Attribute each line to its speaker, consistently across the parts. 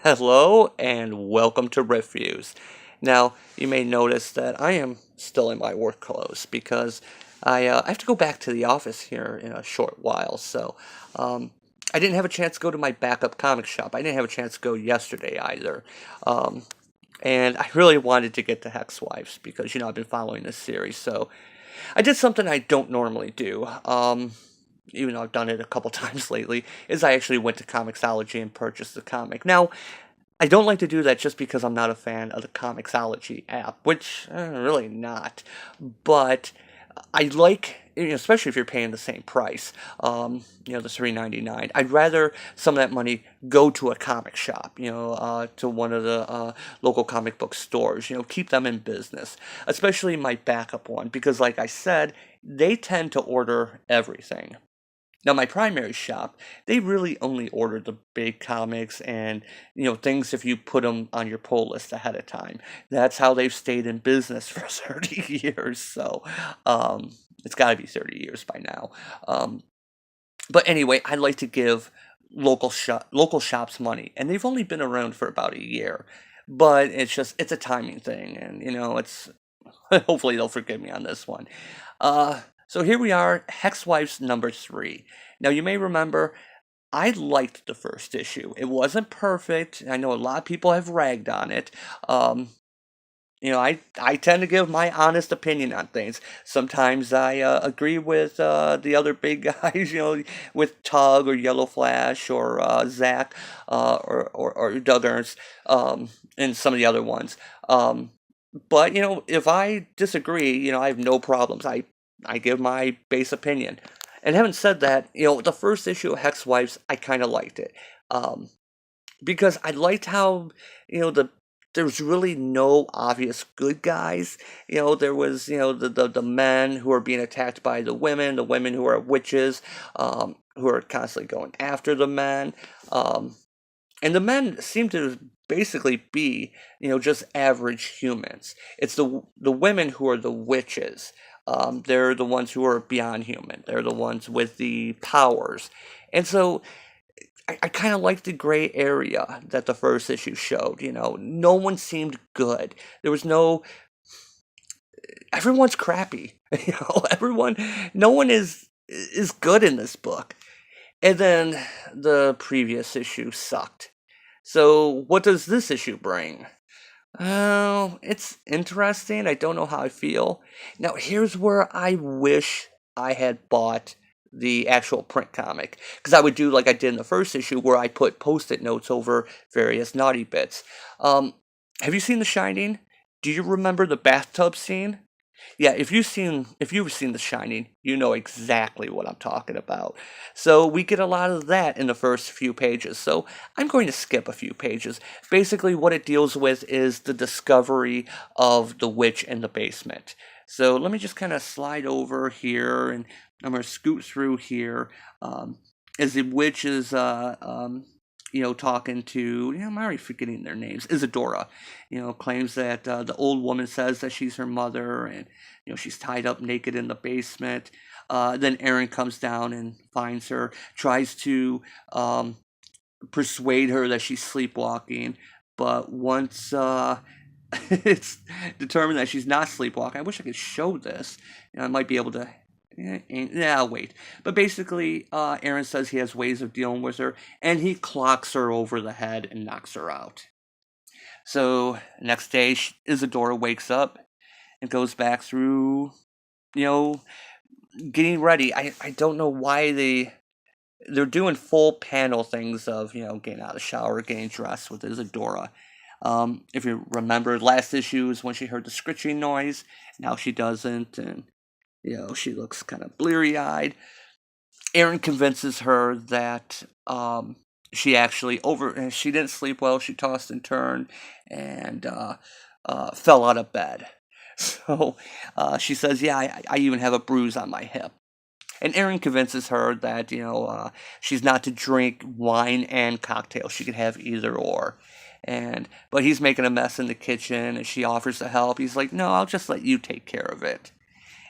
Speaker 1: Hello and welcome to Reviews. Now, you may notice that I am still in my work clothes because I have to go back to the office here in a short while. So I didn't have a chance to go to my backup comic shop. I didn't have a chance to go yesterday either. Um, and I really wanted to get to Hex Wives because, I've been following this series. So I did something I don't normally do. Even though I've done it a couple times lately, is I actually went to Comixology and purchased the comic. Now, I don't like to do that just because I'm not a fan of the Comixology app, which really not. But I like, especially if you're paying the same price, the $3.99. I'd rather some of that money go to a comic shop, to one of the local comic book stores. Keep them in business, especially my backup one, because like I said, they tend to order everything. Now, my primary shop, they really only order the big comics and, things if you put them on your pull list ahead of time. That's how they've stayed in business for 30 years. So it's got to be 30 years by now. But anyway, I like to give local shops money, and they've only been around for about a year. But it's a timing thing, and, it's hopefully they'll forgive me on this one. So here we are, Hex Wives number 3. Now you may remember I liked the first issue. It wasn't perfect. I know a lot of people have ragged on it. Um, I tend to give my honest opinion on things. Sometimes I agree with the other big guys, with Tug or Yellow Flash or Zach or Doug Ernst, and some of the other ones. But if I disagree, I have no problems. I give my base opinion. And having said that, the first issue of Hex Wives, I kind of liked it. Um, because I liked how, there's really no obvious good guys. There was, the men who are being attacked by the women who are witches, who are constantly going after the men. Um, and the men seem to basically be, just average humans. It's the women who are the witches. They're the ones who are beyond human. They're the ones with the powers. And so I kind of like the gray area that the first issue showed. No one seemed good. There was no. Everyone's crappy. No one is good in this book. And then the previous issue sucked. So what does this issue bring? Oh, it's interesting. I don't know how I feel. Now, here's where I wish I had bought the actual print comic. Because I would do like I did in the first issue, where I put post-it notes over various naughty bits. Um, have you seen The Shining? Do you remember the bathtub scene? Yeah, if you've seen The Shining, you know exactly what I'm talking about. So we get a lot of that in the first few pages. So I'm going to skip a few pages. Basically, what it deals with is the discovery of the witch in the basement. So let me just kind of slide over here, and I'm going to scoot through here. As the witch is talking to, I'm already forgetting their names. Isadora, claims that the old woman says that she's her mother, and she's tied up naked in the basement. Then Aaron comes down and finds her, tries to persuade her that she's sleepwalking, but once it's determined that she's not sleepwalking, I wish I could show this. I might be able to. Yeah, I'll wait. But basically, Aaron says he has ways of dealing with her, and he clocks her over the head and knocks her out. So, next day, Isadora wakes up and goes back through, you know, getting ready. I don't know why they're doing full panel things of, getting out of the shower, getting dressed with Isadora. If you remember, last issue is when she heard the scritching noise. Now she doesn't, and she looks kind of bleary eyed. Aaron convinces her that she didn't sleep well. She tossed and turned and fell out of bed. So she says, "Yeah, I even have a bruise on my hip." And Aaron convinces her that she's not to drink wine and cocktails. She can have either or. But he's making a mess in the kitchen, and she offers to help. He's like, "No, I'll just let you take care of it."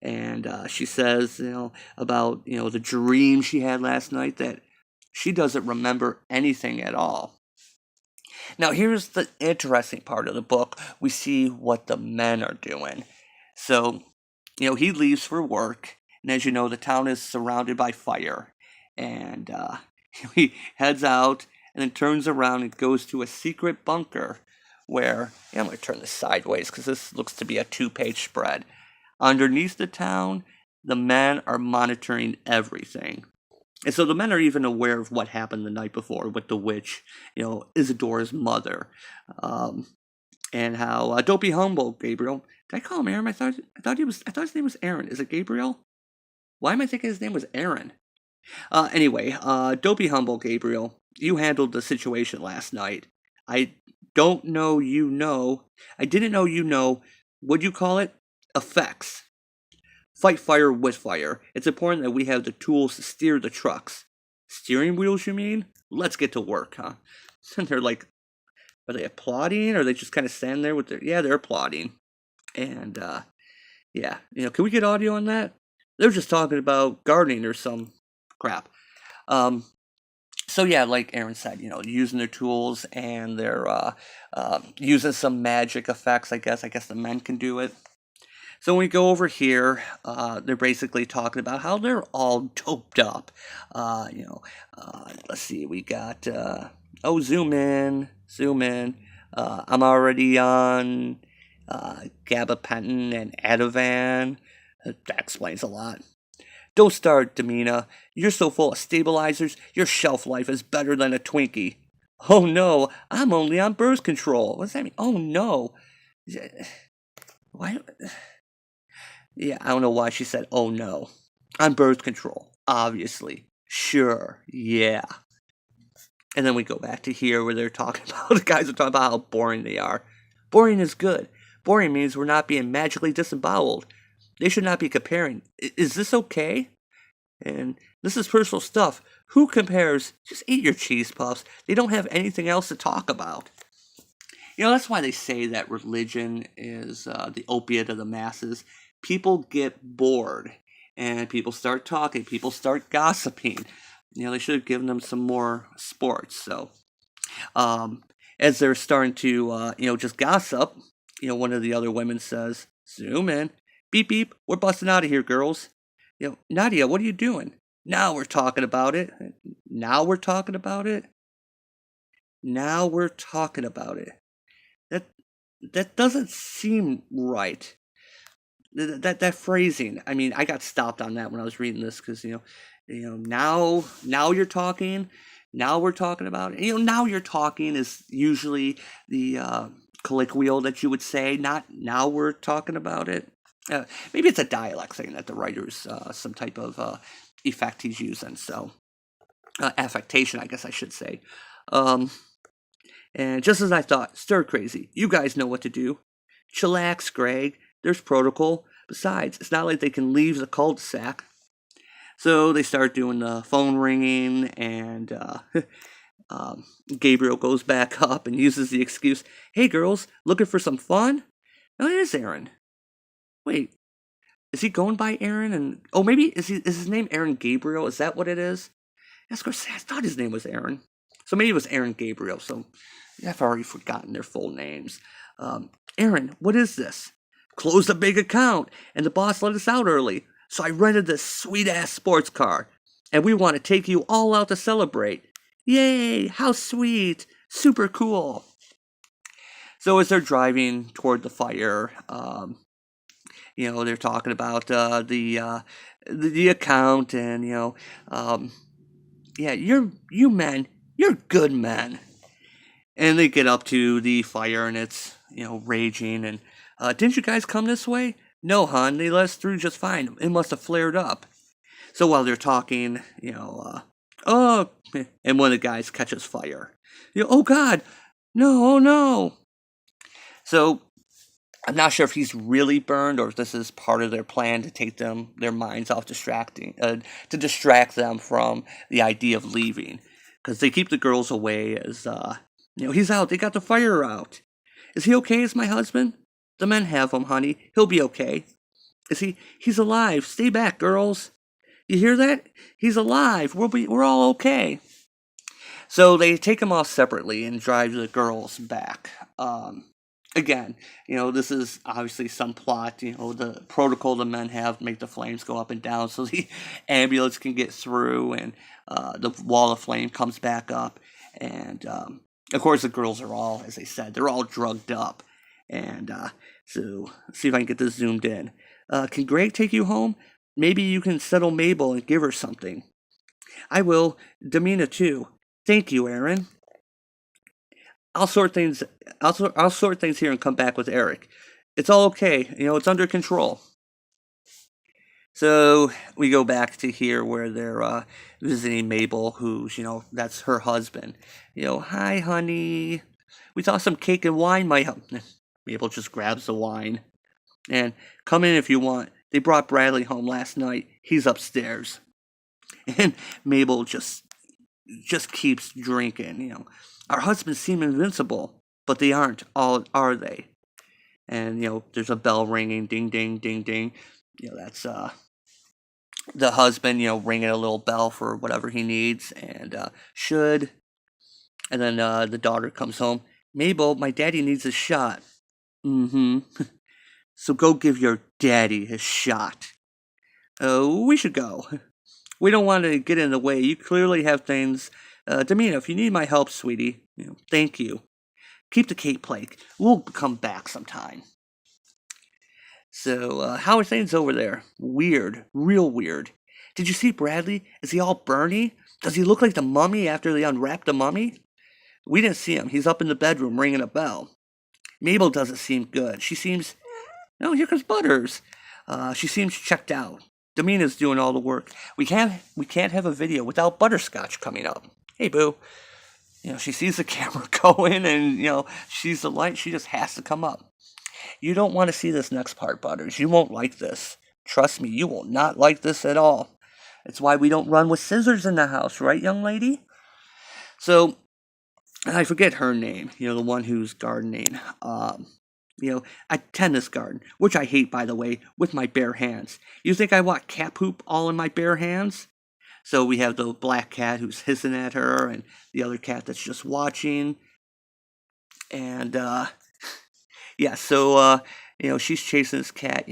Speaker 1: And she says, about the dream she had last night, that she doesn't remember anything at all. Now, here's the interesting part of the book. We see what the men are doing. So, he leaves for work, and as you know, the town is surrounded by fire. And he heads out and then turns around and goes to a secret bunker where, I'm going to turn this sideways because this looks to be a 2-page spread. Underneath the town, the men are monitoring everything. And so the men are even aware of what happened the night before with the witch, Isadora's mother. And how, don't be humble, Gabriel. Did I call him Aaron? I thought his name was Aaron. Is it Gabriel? Why am I thinking his name was Aaron? Anyway, don't be humble, Gabriel. You handled the situation last night. I don't know I didn't know, what'd you call it? Effects. Fight fire with fire. It's important that we have the tools to steer the trucks. Steering wheels, you mean? Let's get to work, huh? And they're like, are they applauding? Or are they just kind of standing there with their... Yeah, they're applauding. And, yeah. Can we get audio on that? They're just talking about gardening or some crap. So, yeah, like Aaron said, using their tools and they're using some magic effects, I guess. I guess the men can do it. So when we go over here, they're basically talking about how they're all doped up. Let's see, we got, zoom in. I'm already on gabapentin and Ativan. That explains a lot. Don't start, Demina. You're so full of stabilizers, your shelf life is better than a Twinkie. Oh no, I'm only on birth control. What does that mean? Oh no. Why? Yeah, I don't know why she said, oh no. On birth control, obviously. Sure, yeah. And then we go back to here where they're talking about, the guys are talking about how boring they are. Boring is good. Boring means we're not being magically disemboweled. They should not be comparing. Is this okay? And this is personal stuff. Who compares? Just eat your cheese puffs. They don't have anything else to talk about. That's why they say that religion is the opiate of the masses. People get bored and people start talking, people start gossiping. They should have given them some more sports. So, as they're starting to, just gossip, one of the other women says, zoom in, beep, beep, we're busting out of here, girls. Nadia, what are you doing? Now we're talking about it. Now we're talking about it. Now we're talking about it. That doesn't seem right. That phrasing. I mean, I got stopped on that when I was reading this because now you're talking. Now we're talking about it. Now you're talking is usually the colloquial that you would say. Not now we're talking about it. Maybe it's a dialect thing that the writer's some type of effect he's using. So affectation, I guess I should say. And just as I thought, stir crazy. You guys know what to do. Chillax, Greg. There's protocol. Besides, it's not like they can leave the cul-de-sac. So they start doing the phone ringing, and Gabriel goes back up and uses the excuse, hey girls, looking for some fun? Oh, it is Aaron. Wait, is he going by Aaron? And maybe is his name Aaron Gabriel? Is that what it is? Yes, of course, I thought his name was Aaron. So maybe it was Aaron Gabriel. So I've already forgotten their full names. Aaron, what is this? Closed a big account, and the boss let us out early. So I rented this sweet-ass sports car, and we want to take you all out to celebrate. Yay, how sweet. Super cool. So as they're driving toward the fire, they're talking about the account, and, yeah, you men, you're good men. And they get up to the fire, and it's, raging, and, didn't you guys come this way? No, hon, they let us through just fine. It must have flared up. So while they're talking, and one of the guys catches fire. Oh God, no, oh no. So I'm not sure if he's really burned or if this is part of their plan to take their minds off to distract them from the idea of leaving. Because they keep the girls away as, he's out, they got the fire out. Is he okay as my husband? The men have him, honey. He'll be okay. He's alive. Stay back, girls. You hear that? He's alive. We're all okay. So they take them off separately and drive the girls back. Again, this is obviously some plot, the protocol the men have to make the flames go up and down so the ambulance can get through, and the wall of flame comes back up. And of course, the girls are all, as I said, they're all drugged up. And so, let's see if I can get this zoomed in. Can Greg take you home? Maybe you can settle Mabel and give her something. I will. Damina, too. Thank you, Aaron. I'll sort things. I'll sort things here and come back with Eric. It's all okay. It's under control. So we go back to here where they're visiting Mabel, who's that's her husband. Hi, honey. We thought some cake and wine might help. Mabel just grabs the wine and come in if you want. They brought Bradley home last night. He's upstairs, and Mabel just keeps drinking. Our husbands seem invincible, but they aren't, all are they? And there's a bell ringing, ding ding ding ding. That's the husband, ringing a little bell for whatever he needs, and should. And then the daughter comes home. Mabel, my daddy needs a shot. Mm-hmm. So go give your daddy his shot. We should go. We don't want to get in the way. You clearly have things. Damina, if you need my help, sweetie, thank you. Keep the cake plate. We'll come back sometime. So, how are things over there? Weird. Real weird. Did you see Bradley? Is he all burny? Does he look like the mummy after they unwrapped the mummy? We didn't see him. He's up in the bedroom ringing a bell. Mabel doesn't seem good. She seems... Oh, here comes Butters. She seems checked out. Damina's doing all the work. We can't have a video without Butterscotch coming up. Hey, boo. She sees the camera going, and, she's the light. She just has to come up. You don't want to see this next part, Butters. You won't like this. Trust me, you will not like this at all. It's why we don't run with scissors in the house, right, young lady? So, I forget her name, the one who's gardening. I tend this garden, which I hate, by the way, with my bare hands. You think I want cat poop all in my bare hands? So we have the black cat who's hissing at her, and the other cat that's just watching. And, yeah, so, she's chasing this cat,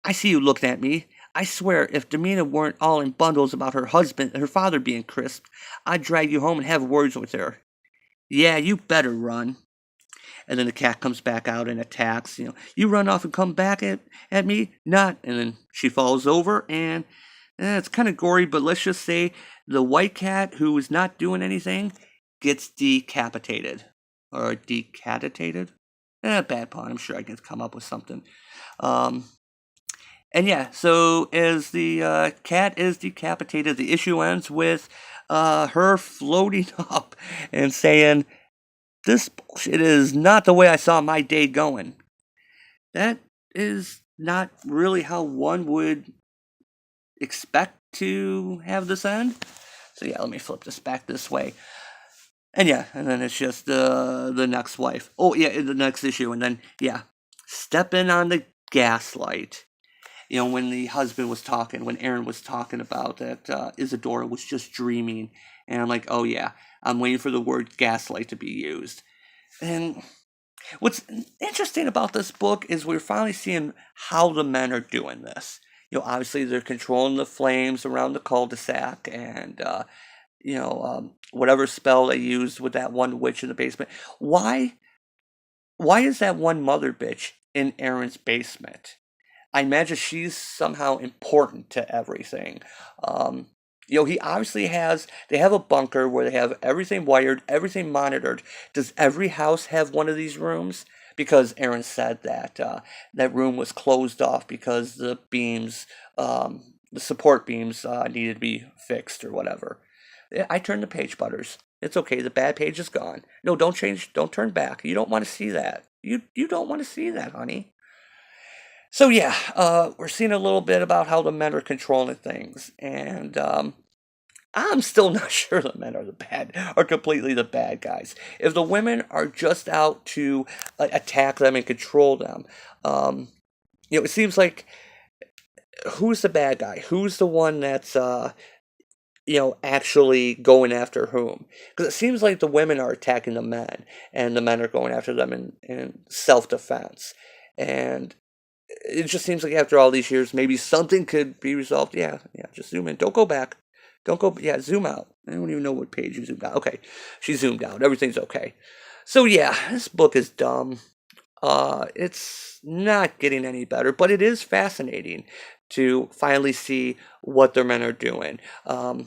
Speaker 1: I see you looking at me. I swear, if Damina weren't all in bundles about her father being crisped, I'd drag you home and have words with her. Yeah, you better run. And then the cat comes back out and attacks. You run off and come back at me? Not. And then she falls over, and it's kind of gory, but let's just say the white cat, who is not doing anything, gets decapitated. Or decapitated? Bad pun. I'm sure I can come up with something. And yeah, so as the cat is decapitated, the issue ends with her floating up and saying, "This bullshit is not the way I saw my day going." That is not really how one would expect to have this end. So yeah, let me flip this back this way. And yeah, and then it's just the next wife. Oh yeah, the next issue, and then yeah, stepping on the gaslight. When the husband was talking, when Aaron was talking about that Isadora was just dreaming, and I'm like, oh yeah, I'm waiting for the word gaslight to be used. And what's interesting about this book is we're finally seeing how the men are doing this. Obviously they're controlling the flames around the cul-de-sac, and whatever spell they used with that one witch in the basement. Why is that one mother bitch in Aaron's basement? I imagine she's somehow important to everything. He obviously they have a bunker where they have everything wired, everything monitored. Does every house have one of these rooms? Because Aaron said that that room was closed off because the beams, the support beams needed to be fixed or whatever. I turned the page, Butters. It's okay, the bad page is gone. No, don't change, don't turn back. You don't want to see that. You don't want to see that, honey. So yeah, we're seeing a little bit about how the men are controlling things, and I'm still not sure the men are completely the bad guys. If the women are just out to attack them and control them, it seems like who's the bad guy? Who's the one that's actually going after whom. Because it seems like the women are attacking the men, and the men are going after them in self-defense. And it just seems like after all these years, maybe something could be resolved. Yeah, yeah, just zoom in. Don't go back. Don't go, yeah, zoom out. I don't even know what page you zoomed out. Okay, she zoomed out. Everything's okay. So yeah, this book is dumb. It's not getting any better, but it is fascinating to finally see what their men are doing. Because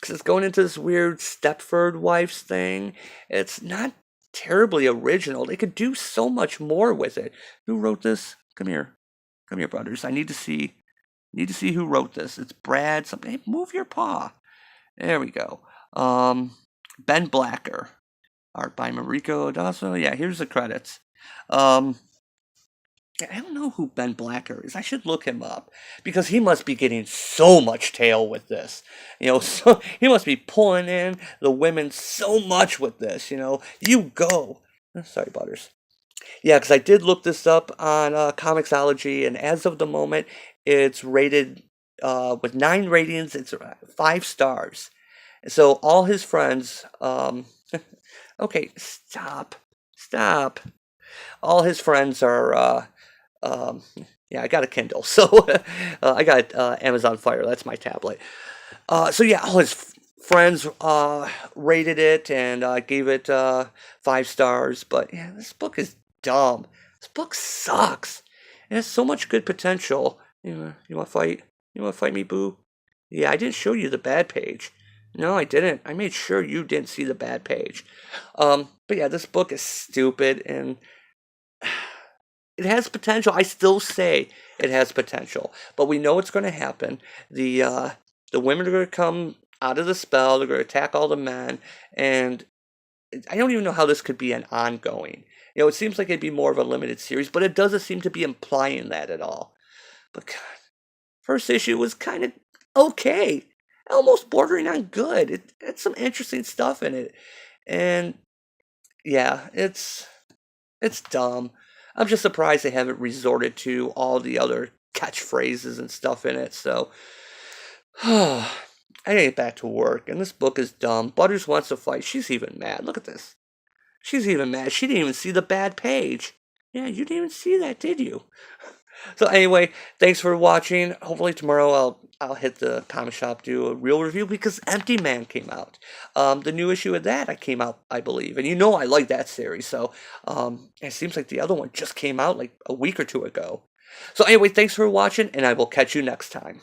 Speaker 1: it's going into this weird Stepford wives thing. It's not terribly original. They could do so much more with it. Who wrote this? Come here, brothers. I need to see who wrote this. It's Brad. Something. Hey, move your paw. There we go. Ben Blacker. Art by Mariko Odaso. Yeah, here's the credits. Um, I don't know who Ben Blacker is. I should look him up because he must be getting so much tail with this. So he must be pulling in the women so much with this. You go. Sorry, Butters. Yeah, because I did look this up on Comixology, and as of the moment, it's rated with 9 ratings. It's 5 stars. So all his friends. Okay, stop. All his friends are. Yeah, I got a Kindle, so I got Amazon Fire. That's my tablet. So yeah, all his friends rated it and gave it 5 stars. But yeah, this book is dumb. This book sucks. It has so much good potential. You want to fight? You want to fight me, Boo? Yeah, I didn't show you the bad page. No, I didn't. I made sure you didn't see the bad page. But yeah, this book is stupid and it has potential. I still say it has potential, but we know what's going to happen. The women are going to come out of the spell. They're going to attack all the men, and I don't even know how this could be an ongoing. It seems like it'd be more of a limited series, but it doesn't seem to be implying that at all. But God, first issue was kind of okay, almost bordering on good. It had some interesting stuff in it, and yeah, it's dumb. I'm just surprised they haven't resorted to all the other catchphrases and stuff in it. So, I gotta get back to work, and this book is dumb. Butters wants to fight. She's even mad. Look at this. She's even mad. She didn't even see the bad page. Yeah, you didn't even see that, did you? So anyway, thanks for watching. Hopefully tomorrow I'll hit the comic shop, do a real review because Empty Man came out. The new issue of that I came out, I believe, and I like that series. So it seems like the other one just came out like a week or two ago. So anyway, thanks for watching, and I will catch you next time.